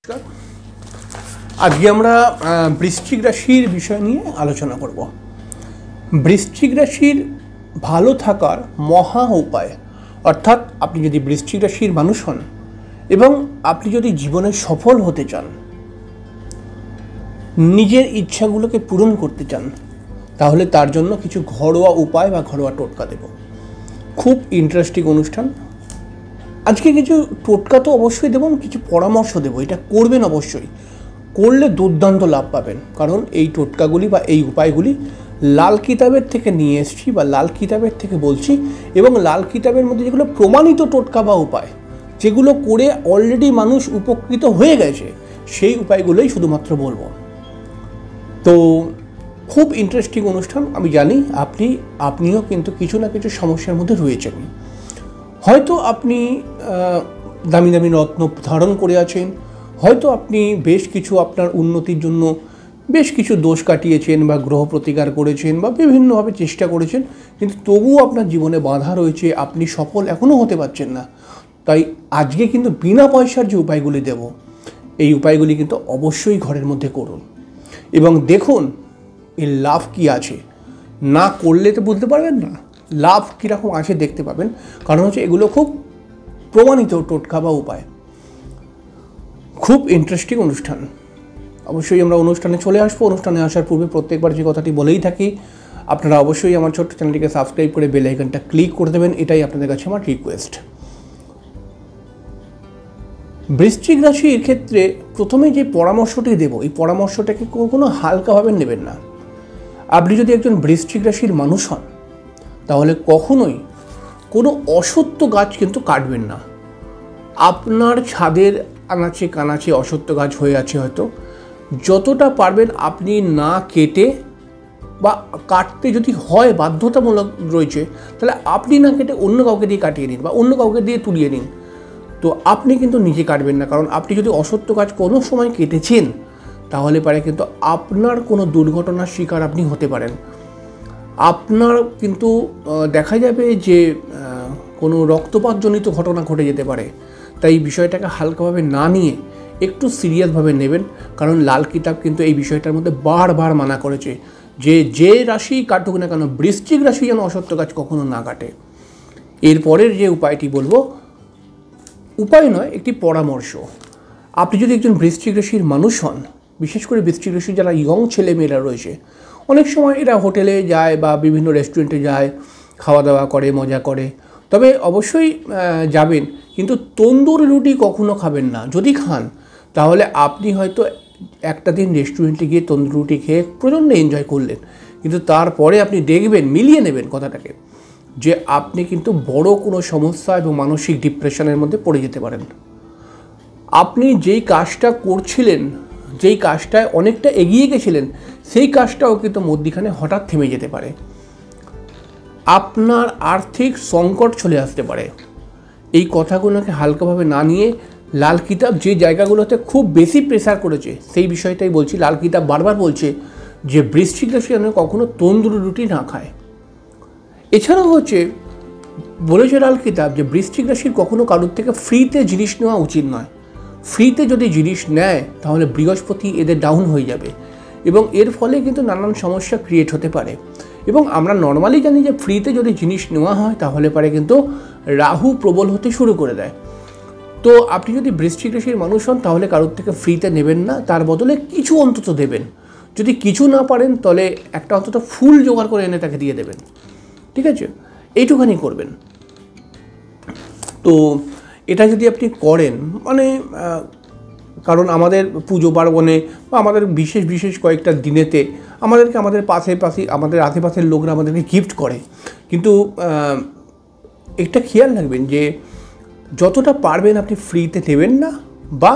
নমস্কার। আজকে আমরা বৃশ্চিক রাশির বিষয় নিয়ে আলোচনা করব। বৃশ্চিক রাশির ভালো থাকার মহা উপায়, অর্থাৎ আপনি যদি বৃশ্চিক রাশির মানুষ হন এবং আপনি যদি জীবনে সফল হতে চান, নিজের ইচ্ছাগুলোকে পূরণ করতে চান, তাহলে তার জন্য কিছু ঘরোয়া উপায় বা ঘরোয়া টোটকা দেব। খুব ইন্টারেস্টিং অনুষ্ঠান। আজকে কিছু টোটকা তো অবশ্যই দেব, কিছু পরামর্শ দেব। এটা করবেন অবশ্যই, করলে দুর্দান্ত লাভ পাবেন। কারণ এই টোটকাগুলি বা এই উপায়গুলি লাল কিতাবের থেকে নিয়ে এসেছি বা লাল কিতাবের থেকে বলছি, এবং লাল কিতাবের মধ্যে যেগুলো প্রমাণিত টোটকা বা উপায়, যেগুলো করে অলরেডি মানুষ উপকৃত হয়ে গেছে, সেই উপায়গুলোই শুধুমাত্র বলবো। তো খুব ইন্টারেস্টিং অনুষ্ঠান। আমি জানি আপনিও কিন্তু কিছু না কিছু সমস্যার মধ্যে রয়েছেন। হয়তো আপনি দামি দামি রত্ন ধারণ করে আছেন, হয়তো আপনি বেশ কিছু আপনার উন্নতির জন্য বেশ কিছু দোষ কাটিয়েছেন বা গ্রহ প্রতিকার করেছেন বা বিভিন্নভাবে চেষ্টা করেছেন, কিন্তু তবুও আপনার জীবনে বাধা রয়েছে, আপনি সফল এখনও হতে পারছেন না। তাই আজকে কিন্তু বিনা পয়সার যে উপায়গুলি দেব, এই উপায়গুলি কিন্তু অবশ্যই ঘরের মধ্যে করুন এবং দেখুন এর লাভ কী আছে। না করলে তো বুঝতে পারবেন না লাভ কীরকম আছে, দেখতে পাবেন। কারণ হচ্ছে এগুলো খুব প্রমাণিত টোটকা বা উপায়। খুব ইন্টারেস্টিং অনুষ্ঠান। অবশ্যই আমরা অনুষ্ঠানে চলে আসবো। অনুষ্ঠানে আসার পূর্বে প্রত্যেকবার যে কথাটি বলেই থাকি, আপনারা অবশ্যই আমার ছোট্ট চ্যানেলটিকে সাবস্ক্রাইব করে বেল আইকনটা ক্লিক করে দেবেন। এটাই আপনাদের কাছে আমার রিকোয়েস্ট। বৃশ্চিক রাশির ক্ষেত্রে প্রথমে যে পরামর্শটি দেব, এই পরামর্শটাকে কোনো হালকাভাবে নেবেন না। আপনি যদি একজন বৃশ্চিক রাশির মানুষ হন, তাহলে কখনোই কোনো অসত্য গাছ কিন্তু কাটবেন না। আপনার ছাদের আনাচে কানাচে অসত্য গাছ হয়ে আছে, হয়তো যতটা পারবেন আপনি না কেটে, বা কাটতে যদি হয় বাধ্যতামূলক রয়েছে, তাহলে আপনি না কেটে অন্য কাউকে দিয়ে কাটিয়ে নিন বা অন্য কাউকে দিয়ে তুলিয়ে নিন। তো আপনি কিন্তু নিজে কাটবেন না, কারণ আপনি যদি অসত্য গাছ কোনো সময় কেটেছেন, তাহলে পারে কিন্তু আপনার কোনো দুর্ঘটনার শিকার আপনি হতে পারেন। আপনার কিন্তু দেখা যাবে যে কোনো রক্তপাতজনিত ঘটনা ঘটে যেতে পারে। তাই বিষয়টাকে হালকাভাবে না নিয়ে একটু সিরিয়াসভাবে নেবেন। কারণ লাল কিতাব কিন্তু এই বিষয়টার মধ্যে বারবার মানা করেছে যে রাশি কাটুক না কেন, বৃশ্চিক রাশি যেন অসত্য গাছ কখনো না কাটে। এরপরের যে উপায়টি বলবো, উপায় নয়, একটি পরামর্শ। আপনি যদি একজন বৃশ্চিক রাশির মানুষ হন, বিশেষ করে বৃশ্চিক রাশির যারা ইয়ং ছেলেমেয়েরা রয়েছে, অনেক সময় এরা হোটেলে যায় বা বিভিন্ন রেস্টুরেন্টে যায়, খাওয়া দাওয়া করে, মজা করে। তবে অবশ্যই যাবেন, কিন্তু তন্দুরি রুটি কখনো খাবেন না। যদি খান, তাহলে আপনি হয়তো একটা দিন রেস্টুরেন্টে গিয়ে তন্দুরি রুটি খেয়ে প্রচণ্ড এনজয় করলেন, কিন্তু তারপরে আপনি দেখবেন, মিলিয়ে নেবেন কথাটাকে, যে আপনি কিন্তু বড় কোনো সমস্যা এবং মানসিক ডিপ্রেশনের মধ্যে পড়ে যেতে পারেন। আপনি যেই কাজটা করছিলেন, যেই কাজটায় অনেকটা এগিয়ে গেছিলেন, সেই কাজটাও কিন্তু মধ্যিখানে হঠাৎ থেমে যেতে পারে। আপনার আর্থিক সংকট চলে আসতে পারে। এই কথাগুলোকে হালকাভাবে না নিয়ে লাল কিতাব যে জায়গাগুলোতে খুব বেশি প্রেসার করেছে, সেই বিষয়টাই বলছি। লাল কিতাব বারবার বলছে যে বৃশ্চিক রাশি যেন কখনো তন্দুরি রুটি না খায়। এছাড়াও হচ্ছে বলেছে লাল কিতাব যে বৃশ্চিক রাশির কখনো কারোর থেকে ফ্রিতে জিনিস নেওয়া উচিত নয়। ফ্রিতে যদি জিনিস নেয়, তাহলে বৃহস্পতি এদের ডাউন হয়ে যাবে এবং এর ফলে কিন্তু নানান সমস্যা ক্রিয়েট হতে পারে। এবং আমরা নর্মালি জানি যে ফ্রিতে যদি জিনিস নেওয়া হয়, তাহলে পারে কিন্তু রাহু প্রবল হতে শুরু করে দেয়। তো আপনি যদি বৃশ্চিক রাশির মানুষ হন, তাহলে কারোর থেকে ফ্রিতে নেবেন না, তার বদলে কিছু অন্তত দেবেন। যদি কিছু না পারেন, তাহলে একটা অন্তত ফুল জোগাড় করে এনে তাকে দিয়ে দেবেন। ঠিক আছে, এইটুখানি করবেন। তো এটা যদি আপনি করেন, মানে কারণ আমাদের পুজো পার্বণে বা আমাদের বিশেষ বিশেষ কয়েকটা দিনেতে আমাদেরকে আমাদের আমাদের আশেপাশের লোকরা আমাদেরকে গিফট করে, কিন্তু একটা খেয়াল রাখবেন যে যতটা পারবেন আপনি ফ্রিতে নেবেন না, বা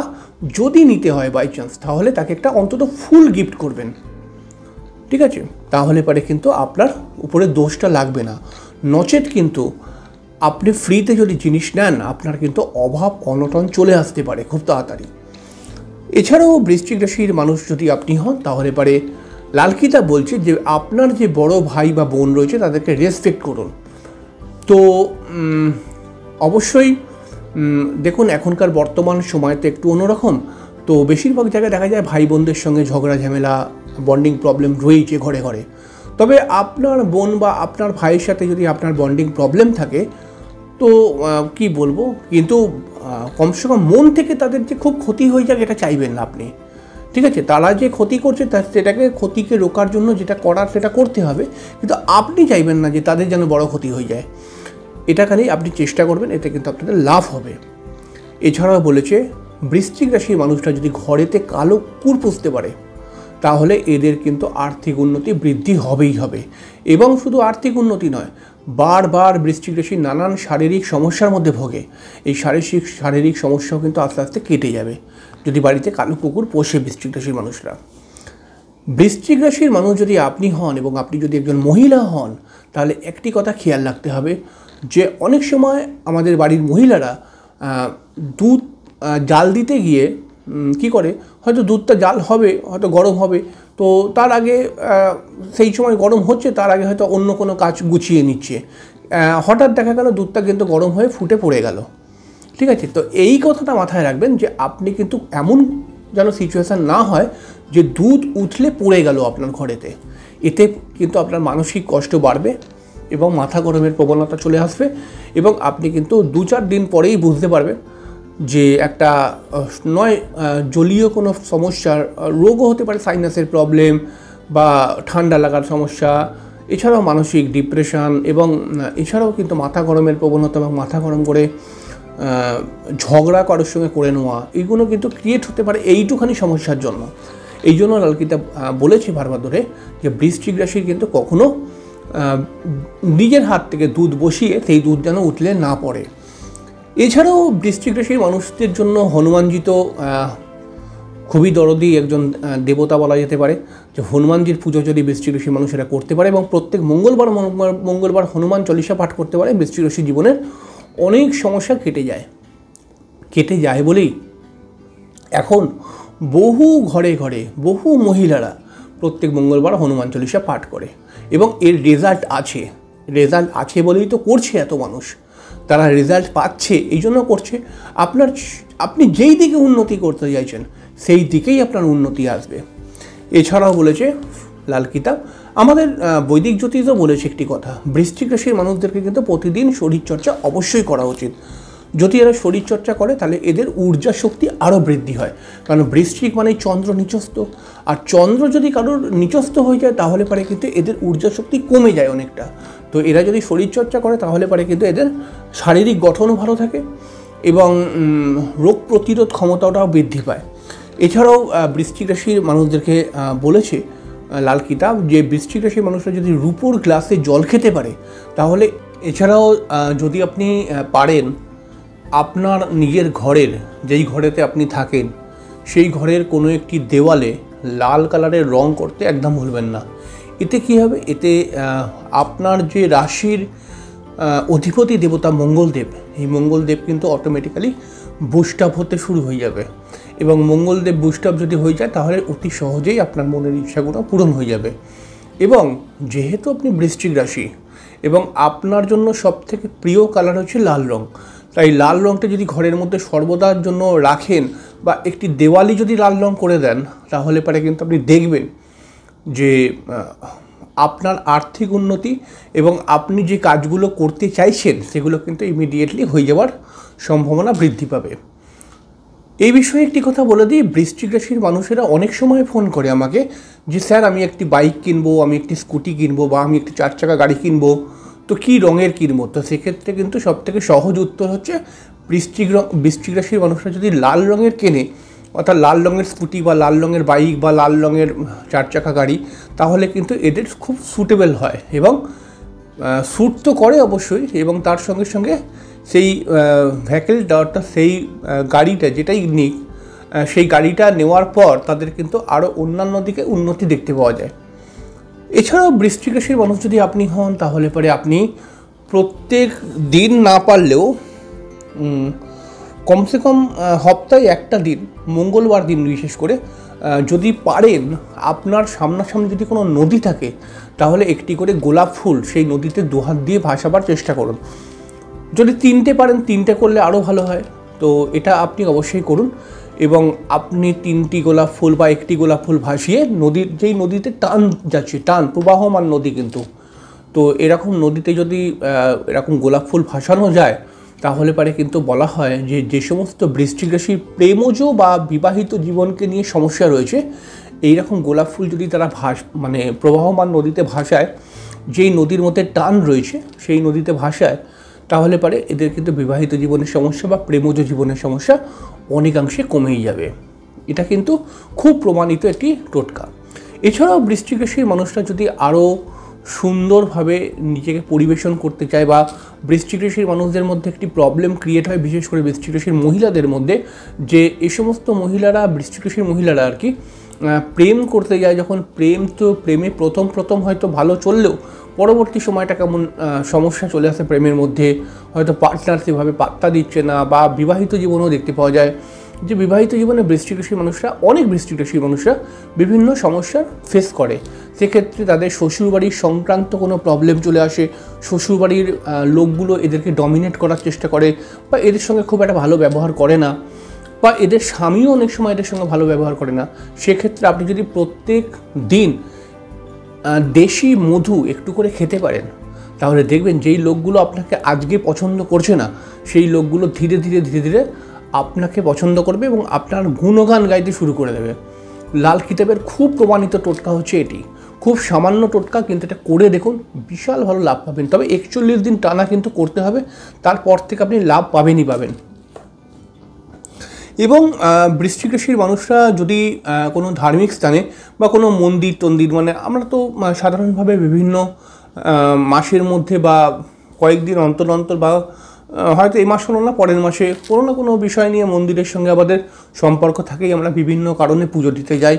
যদি নিতে হয় বাই চান্স, তাহলে তাকে একটা অন্তত ফুল গিফট করবেন। ঠিক আছে, তাহলে পারে কিন্তু আপনার উপরে দোষটা লাগবে না। নচেত কিন্তু আপনি ফ্রিতে যদি জিনিস নেন, আপনার কিন্তু অভাব অনটন চলে আসতে পারে খুব তাড়াতাড়ি। এছাড়াও বৃশ্চিক রাশির মানুষ যদি আপনি হন, তাহলে পারে লাল কিতাব বলছে যে আপনার যে বড় ভাই বা বোন রয়েছে, তাদেরকে রেসপেক্ট করুন। তো অবশ্যই দেখুন, এখনকার বর্তমান সময় তো একটু অন্যরকম। তো তো বেশিরভাগ জায়গায় দেখা যায় ভাই বোনদের সঙ্গে ঝগড়া ঝামেলা, বন্ডিং প্রবলেম রয়েছে ঘরে ঘরে। তবে আপনার বোন বা আপনার ভাইয়ের সাথে যদি আপনার বন্ডিং প্রবলেম থাকে, তো কি বলবো, কিন্তু কমসে কম মন থেকে তাদের যে খুব ক্ষতি হয়ে যাক এটা চাইবেন না আপনি, ঠিক আছে? তারা যে ক্ষতি করছে সেটাকে ক্ষতিকে রোকার জন্য যেটা করার সেটা করতে হবে, কিন্তু আপনি চাইবেন না যে তাদের যেন বড় ক্ষতি হয়ে যায়। এটা খালি আপনি চেষ্টা করবেন, এতে কিন্তু আপনাদের লাভ হবে। এছাড়াও বলেছে বৃশ্চিক রাশির মানুষরা যদি ঘরেতে কালো কুকুর পুষতে পারে তাহলে এদের কিন্তু আর্থিক উন্নতি বৃদ্ধি হবেই হবে। এবং শুধু আর্থিক উন্নতি নয়, বারবার বৃশ্চিক রাশি নানান শারীরিক সমস্যার মধ্যে ভোগে। এই শারীরিক সমস্যাও কিন্তু আস্তে আস্তে কেটে যাবে যদি বাড়িতে কালো কুকুর পোষে বৃশ্চিক রাশির মানুষরা। বৃশ্চিক রাশির মানুষ যদি আপনি হন এবং আপনি যদি একজন মহিলা হন, তাহলে একটি কথা খেয়াল রাখতে হবে যে অনেক সময় আমাদের বাড়ির মহিলারা দুধ জাল দিতে গিয়ে কি করে, হয়তো দুধটা জাল হবে, হয়তো গরম হবে, তো তার আগে সেই সময় গরম হচ্ছে, তার আগে হয়তো অন্য কোনো কাজ গুছিয়ে নিচ্ছে, হঠাৎ দেখা গেল দুধটা কিন্তু গরম হয়ে ফুটে পড়ে গেল, ঠিক আছে? তো এই কথাটা মাথায় রাখবেন যে আপনি কিন্তু এমন যেন সিচুয়েশান না হয় যে দুধ উঠলে পড়ে গেল আপনার ঘরেতে। এতে কিন্তু আপনার মানসিক কষ্ট বাড়বে এবং মাথা গরমের প্রবণতা চলে আসবে, এবং আপনি কিন্তু 2-4 দিন পরেই বুঝতে পারবেন যে একটা নয় জলীয় কোনো সমস্যার রোগও হতে পারে, সাইনাসের প্রবলেম বা ঠান্ডা লাগার সমস্যা, এছাড়াও মানসিক ডিপ্রেশন, এবং এছাড়াও কিন্তু মাথা গরমের প্রবণতা এবং মাথা গরম করে ঝগড়া কারোর সঙ্গে করে নেওয়া, এইগুলো কিন্তু ক্রিয়েট হতে পারে এইটুখানি সমস্যার জন্য। এই জন্য লালকিতা বলেছে বারবার ধরে যে বৃশ্চিক রাশির কিন্তু কখনো নিজের হাত থেকে দুধ বসিয়ে সেই দুধ যেন উঠলে না পড়ে। এছাড়াও বৃশ্চিক রাশির মানুষদের জন্য হনুমানজি তো খুবই দরদি একজন দেবতা বলা যেতে পারে, যে হনুমানজির পুজো যদি বৃশ্চিক রাশির মানুষেরা করতে পারে এবং প্রত্যেক মঙ্গলবার হনুমান চল্লিশা পাঠ করতে পারে, বৃশ্চিক রাশির জীবনের অনেক সমস্যা কেটে যায় বলেই এখন বহু ঘরে ঘরে বহু মহিলারা প্রত্যেক মঙ্গলবার হনুমান চল্লিশা পাঠ করে, এবং এর রেজাল্ট আছে বলেই তো করছে এত মানুষ। তারা রেজাল্ট পাচ্ছে এই জন্য করছে। আপনি যেই দিকে উন্নতি করতে চাইছেন সেই দিকেই আপনার উন্নতি আসবে। এছাড়াও বলেছে লালকিতা, আমাদের বৈদিক জ্যোতিষও বলেছে একটি কথা, বৃশ্চিক রাশির মানুষদেরকে কিন্তু প্রতিদিন শরীরচর্চা অবশ্যই করা উচিত। যদি এরা শরীরচর্চা করে তাহলে এদের ঊর্জা শক্তি আরও বৃদ্ধি হয়, কারণ বৃশ্চিক মানেই চন্দ্র নিচস্থ, আর চন্দ্র যদি কারোর নিচস্থ হয়ে যায় তাহলে পরে কিন্তু এদের ঊর্জা শক্তি কমে যায় অনেকটা। তো এরা যদি শরীরচর্চা করে তাহলে পরে কিন্তু এদের শারীরিক গঠনও ভালো থাকে এবং রোগ প্রতিরোধ ক্ষমতাটাও বৃদ্ধি পায়। এছাড়াও বৃশ্চিক রাশির মানুষদেরকে বলেছে লালকিতা যে বৃশ্চিক রাশির মানুষরা যদি রূপোর গ্লাসে জল খেতে পারে তাহলে, এছাড়াও যদি আপনি পারেন আপনার নিজের ঘরের, যেই ঘরেতে আপনি থাকেন সেই ঘরের কোনো একটি দেওয়ালে লাল কালারের রং করতে একদম ভুলবেন না। এতে কী হবে, এতে আপনার যে রাশির অধিপতি দেবতা মঙ্গলদেব, এই মঙ্গলদেব কিন্তু অটোমেটিক্যালি বুস্ট আপ হতে শুরু হয়ে যাবে, এবং মঙ্গলদেব বুস্ট আপ যদি হয়ে যায় তাহলে অতি সহজেই আপনার মনের ইচ্ছাগুলো পূরণ হয়ে যাবে। এবং যেহেতু আপনি বৃশ্চিক রাশি এবং আপনার জন্য সবথেকে প্রিয় কালার হচ্ছে লাল রং, তাই লাল রংটা যদি ঘরের মধ্যে সর্বদার জন্য রাখেন বা একটি দেওয়ালি যদি লাল রং করে দেন তাহলে পরে কিন্তু আপনি দেখবেন যে আপনার আর্থিক উন্নতি এবং আপনি যে কাজগুলো করতে চাইছেন সেগুলো কিন্তু ইমিডিয়েটলি হয়ে যাওয়ার সম্ভাবনা বৃদ্ধি পাবে। এই বিষয়ে একটি কথা বলে দিই, বৃশ্চিক রাশির মানুষেরা অনেক সময় ফোন করে আমাকে যে স্যার আমি একটি বাইক কিনবো, আমি একটি স্কুটি কিনবো, বা আমি একটি 4 চাকা গাড়ি কিনবো, তো কী রঙের কিনবো? তো সেক্ষেত্রে কিন্তু সবথেকে সহজ উত্তর হচ্ছে বৃশ্চিক রাশির মানুষরা যদি লাল রঙের কেনে, অর্থাৎ লাল রঙের স্কুটি বা লাল রঙের বাইক বা লাল রঙের 4 চাকা গাড়ি, তাহলে কিন্তু এদের খুব সুটেবল হয় এবং স্যুট তো করে অবশ্যই, এবং তার সঙ্গে সঙ্গে সেই ভেহিকেলটা অর্থাৎ সেই গাড়িটা যেটাই নিক, সেই গাড়িটা নেওয়ার পর তাদের কিন্তু আরও অন্যান্য দিকে উন্নতি দেখতে পাওয়া যায়। এছাড়াও বৃশ্চিক রাশির মানুষ যদি আপনি হন তাহলে পরে আপনি প্রত্যেক দিন না পারলেও কমসে কম সপ্তাহে একটা দিন, মঙ্গলবার দিন বিশেষ করে, যদি পারেন আপনার সামনাসামনি যদি কোনো নদী থাকে তাহলে একটি করে গোলাপ ফুল সেই নদীতে 2 হাত দিয়ে ভাসাবার চেষ্টা করুন। যদি 3টে পারেন 3টে করলে আরও ভালো হয়, তো এটা আপনি অবশ্যই করুন। এবং আপনি 3টি গোলাপ ফুল বা একটি গোলাপ ফুল ভাসিয়ে যেই নদীতে টান যাচ্ছে, টান প্রবাহমান নদী কিন্তু, তো এরকম নদীতে যদি এরকম গোলাপ ফুল ভাসানো যায় তাহলে পারে কিন্তু বলা হয় যে যে সমস্ত বৃশ্চিক রাশির প্রেমজ বা বিবাহিত জীবনকে নিয়ে সমস্যা রয়েছে, এইরকম গোলাপ ফুল যদি তারা প্রবাহমান নদীতে ভাসায়, যেই নদীর মধ্যে টান রয়েছে সেই নদীতে ভাসায়, তাহলে পারে এদের কিন্তু বিবাহিত জীবনের সমস্যা বা প্রেমজ জীবনের সমস্যা অনেকাংশে কমেই যাবে। এটা কিন্তু খুব প্রমাণিত একটি টোটকা। এছাড়াও বৃশ্চিক রাশির মানুষরা যদি আরও সুন্দরভাবে নিজেকে পরিবেশন করতে চায় বা বৃশ্চিক রাশির মানুষদের মধ্যে একটি প্রবলেম ক্রিয়েট হয়, বিশেষ করে বৃশ্চিক রাশির মহিলাদের মধ্যে, যে এই সমস্ত মহিলারা, বৃশ্চিক রাশির মহিলারা আর কি, প্রেম করতে যায় যখন, প্রেমে প্রথম হয়তো ভালো চললেও পরবর্তী সময়টা কেমন সমস্যা চলে আসে প্রেমের মধ্যে, হয়তো পার্টনার সেভাবে পাত্তা দিচ্ছে না, বা বিবাহিত জীবনেও দেখতে পাওয়া যায় যে বিবাহিত জীবনে বৃশ্চিক রাশির মানুষরা, অনেক বৃশ্চিক রাশির মানুষরা বিভিন্ন সমস্যার ফেস করে। সেক্ষেত্রে তাদের শ্বশুরবাড়ির সংক্রান্ত কোনো প্রবলেম চলে আসে, শ্বশুরবাড়ির লোকগুলো এদেরকে ডমিনেট করার চেষ্টা করে বা এদের সঙ্গে খুব একটা ভালো ব্যবহার করে না, বা এদের স্বামীও অনেক সময় এদের সঙ্গে ভালো ব্যবহার করে না। সেক্ষেত্রে আপনি যদি প্রত্যেক দিন দেশি মধু একটু করে খেতে পারেন, তাহলে দেখবেন যেই লোকগুলো আপনাকে আজকে পছন্দ করছে না, সেই লোকগুলো ধীরে ধীরে আপনাকে পছন্দ করবে এবং আপনার গুণগান গাইতে শুরু করে দেবে। লাল কিতাবের খুব প্রমাণিত টোটকা হচ্ছে এটি। খুব সামান্য টোটকা, কিন্তু এটা করে দেখুন, বিশাল ভালো লাভ পাবেন। তবে 41 দিন টানা কিন্তু করতে হবে, তারপর থেকে আপনি লাভ পাবেনই পাবেন। এবং বৃশ্চিক রাশির মানুষরা যদি কোনো ধার্মিক স্থানে বা কোনো মন্দির টন্দির, আমরা তো সাধারণভাবে বিভিন্ন মাসের মধ্যে বা কয়েকদিন অন্তর বা হয়তো এই মাস হলো না, পরের মাসে কোনো না কোনো বিষয় নিয়ে মন্দিরের সঙ্গে আমাদের সম্পর্ক থাকেই, আমরা বিভিন্ন কারণে পুজো দিতে যাই।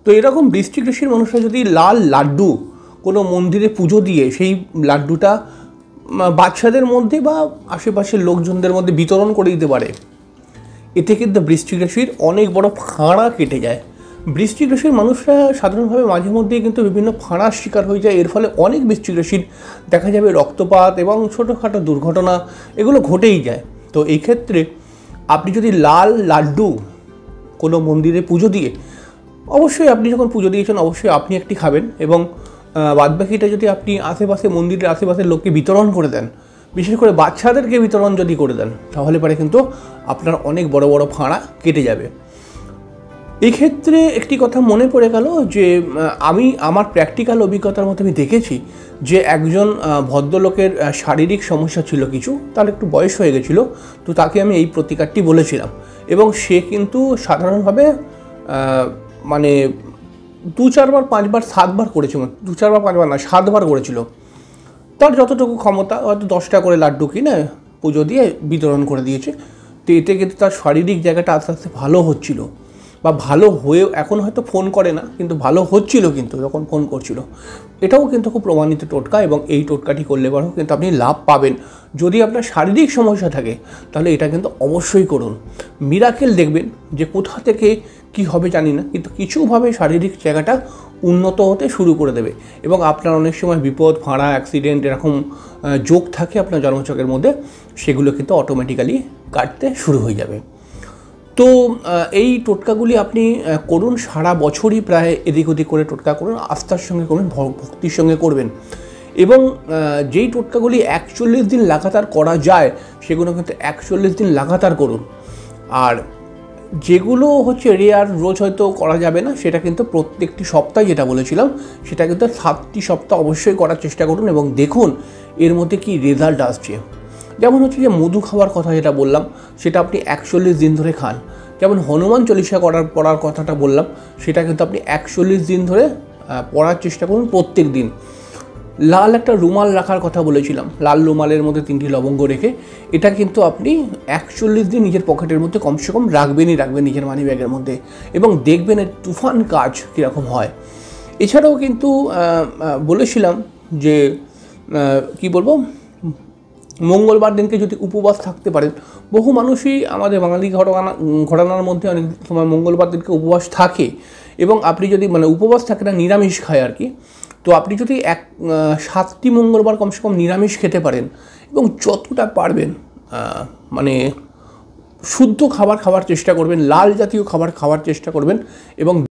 তো এরকম বৃশ্চিক রাশির মানুষরা যদি লাল লাড্ডু কোনো মন্দিরে পুজো দিয়ে সেই লাড্ডুটা বাচ্চাদের মধ্যে বা আশেপাশের লোকজনদের মধ্যে বিতরণ করে দিতে পারে, এতে কিন্তু বৃশ্চিক রাশির অনেক বড় ফাঁড়া কেটে যায়। বৃশ্চিক রাশির মানুষরা সাধারণভাবে মাঝে মধ্যেই কিন্তু বিভিন্ন ফাঁড়ার শিকার হয়ে যায়। এর ফলে অনেক বৃশ্চিক রাশির দেখা যাবে রক্তপাত এবং ছোটোখাটো দুর্ঘটনা এগুলো ঘটেই যায়। তো এই ক্ষেত্রে আপনি যদি লাল লাড্ডু কোনো মন্দিরে পুজো দিয়ে, অবশ্যই আপনি যখন পুজো দিয়েছেন অবশ্যই আপনি একটি খাবেন, এবং বাদবাকিটা যদি আপনি মন্দিরের আশেপাশের লোককে বিতরণ করে দেন, বিশেষ করে বাচ্চাদেরকে বিতরণ যদি করে দেন, তাহলে পরে কিন্তু আপনার অনেক বড় বড় ফাঁড়া কেটে যাবে। এই ক্ষেত্রে একটি কথা মনে পড়ে গেল যে আমার প্র্যাকটিক্যাল অভিজ্ঞতার মধ্যে আমি দেখেছি যে একজন ভদ্রলোকের শারীরিক সমস্যা ছিল কিছু, তার একটু বয়স হয়ে গেছিলো, তো তাকে আমি এই প্রতিকারটি বলেছিলাম, এবং সে কিন্তু সাধারণভাবে 2-4 বার 5 বার 7 বার করেছিল, 2-4 বার 5 বার না 7 বার করেছিল। তার যতটুকু ক্ষমতা, হয়তো 10টা করে লাড্ডু কিনে পুজো দিয়ে বিতরণ করে দিয়েছে। তো এতে কিন্তু তার শারীরিক জায়গাটা আস্তে আস্তে ভালো হচ্ছিল, বা ভালো হয়েও, এখন হয়তো ফোন করে না, কিন্তু ভালো হচ্ছিল কিন্তু যখন ফোন করছিল। এটাও কিন্তু খুব প্রমাণিত টোটকা, এবং এই টোটকাটি করলে পরেও কিন্তু আপনি লাভ পাবেন। যদি আপনার শারীরিক সমস্যা থাকে তাহলে এটা কিন্তু অবশ্যই করুন। মিরাকেল দেখবেন যে কোথা থেকে কি হবে জানি না, কিন্তু কিছুভাবে শারীরিক জায়গাটা উন্নত হতে শুরু করে দেবে, এবং আপনার অনেক সময় বিপদ, ফাঁড়া, অ্যাক্সিডেন্ট এরকম যোগ থাকে আপনার জন্মছকের মধ্যে, সেগুলো কিন্তু অটোমেটিক্যালি কাটতে শুরু হয়ে যাবে। তো এই টোটকাগুলি আপনি করুন, সারা বছরই প্রায় এদিক ওদিক করে টোটকা করুন, আস্থার সঙ্গে করুন, ভক্তির সঙ্গে করবেন, এবং যেই টোটকাগুলি 41 দিন লাগাতার করা যায় সেগুলো কিন্তু 41 দিন লাগাতার করুন। আর যেগুলো হচ্ছে রেয়ার, রোজ হয়তো করা যাবে না, সেটা কিন্তু প্রত্যেকটি সপ্তাহে, যেটা বলেছিলাম সেটা কিন্তু 7টি সপ্তাহ অবশ্যই করার চেষ্টা করুন, এবং দেখুন এর মধ্যে কি রেজাল্ট আসছে। যেমন হচ্ছে যে মধু খাওয়ার কথা যেটা বললাম, সেটা আপনি 41 দিন ধরে খান। যেমন হনুমান চল্লিশা পড়ার কথাটা বললাম, সেটা কিন্তু আপনি 41 দিন ধরে পড়ার চেষ্টা করুন প্রত্যেক দিন। লাল একটা রুমাল রাখার কথা বলেছিলাম, লাল রুমালের মধ্যে 3টি লবঙ্গ রেখে, এটা কিন্তু আপনি 41 দিন নিজের পকেটের মধ্যে কমসে কম রাখবেন নিজের মানি ব্যাগের মধ্যে, এবং দেখবেন এর তুফান কাজ কীরকম হয়। এছাড়াও কিন্তু বলেছিলাম যে কি বলবো, মঙ্গলবার দিনকে যদি উপবাস থাকতে পারেন, বহু মানুষই আমাদের বাঙালি ঘরানার মধ্যে অনেক সময় মঙ্গলবার দিনকে উপবাস থাকে, এবং আপনি যদি উপবাস থাকে না, নিরামিষ খায় আর কি, তো আপনি যদি 7টি মঙ্গলবার কমসে কম নিরামিষ খেতে পারেন, এবং যতটা পারবেন শুদ্ধ খাবার খাওয়ার চেষ্টা করবেন, লাল জাতীয় খাবার খাওয়ার চেষ্টা করবেন এবং